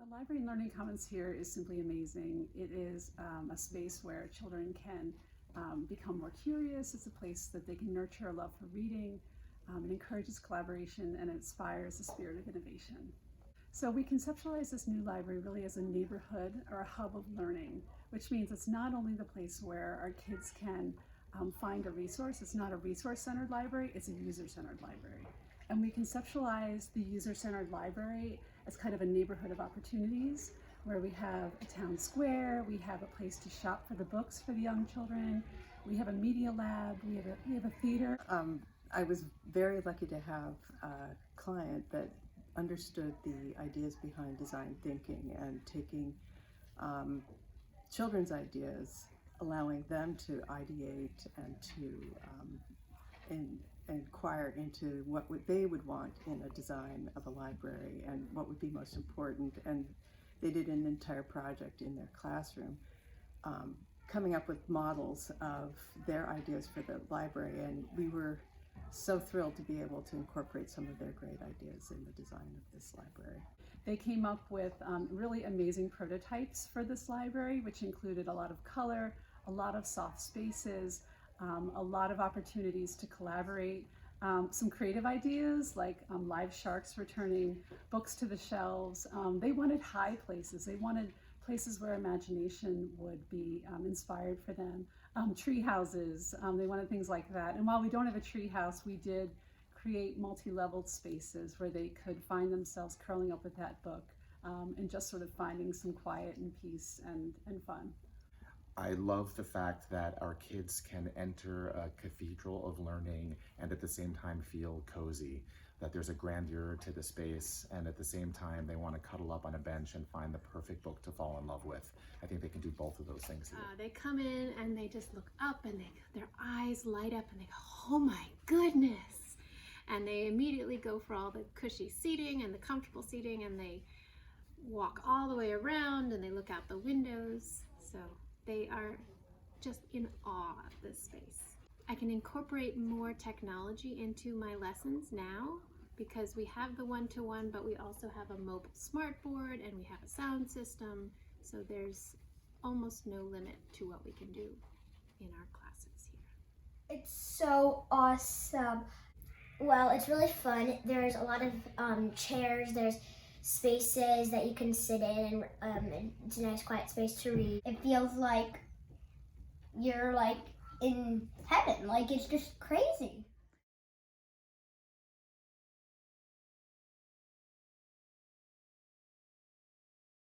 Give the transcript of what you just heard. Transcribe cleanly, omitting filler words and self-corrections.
The Library and Learning Commons here is simply amazing. It is a space where children can become more curious. It's a place that they can nurture a love for reading. It encourages collaboration and inspires a spirit of innovation. So we conceptualize this new library really as a neighborhood or a hub of learning, which means it's not only the place where our kids can find a resource. It's not a resource-centered library, it's a user-centered library. And we conceptualize the user-centered library as kind of a neighborhood of opportunities where we have a town square, we have a place to shop for the books for the young children, we have a media lab, we have a theater. I was very lucky to have a client that understood the ideas behind design thinking and taking children's ideas, allowing them to ideate and to inquire into what they would want in a design of a library and what would be most important. And they did an entire project in their classroom, coming up with models of their ideas for the library, and we were so thrilled to be able to incorporate some of their great ideas in the design of this library. They came up with really amazing prototypes for this library, which included a lot of color, a lot of soft spaces, a lot of opportunities to collaborate, some creative ideas like live sharks returning books to the shelves. They wanted high places. They wanted places where imagination would be inspired for them. Tree houses, they wanted things like that. And while we don't have a tree house, we did create multi-leveled spaces where they could find themselves curling up with that book and just sort of finding some quiet and peace and fun. I love the fact that our kids can enter a cathedral of learning and at the same time feel cozy, that there's a grandeur to the space, and at the same time they want to cuddle up on a bench and find the perfect book to fall in love with. I think they can do both of those things here. They come in and they just look up and their eyes light up and they go, oh my goodness! And they immediately go for all the cushy seating and the comfortable seating, and they walk all the way around and they look out the windows. So they are just in awe of this space. I can incorporate more technology into my lessons now because we have the one-to-one, but we also have a mobile smartboard and we have a sound system. So there's almost no limit to what we can do in our classes here. It's so awesome. Well, it's really fun. There's a lot of chairs, there's spaces that you can sit in, and it's a nice quiet space to read. It feels like you're like in heaven, like it's just crazy.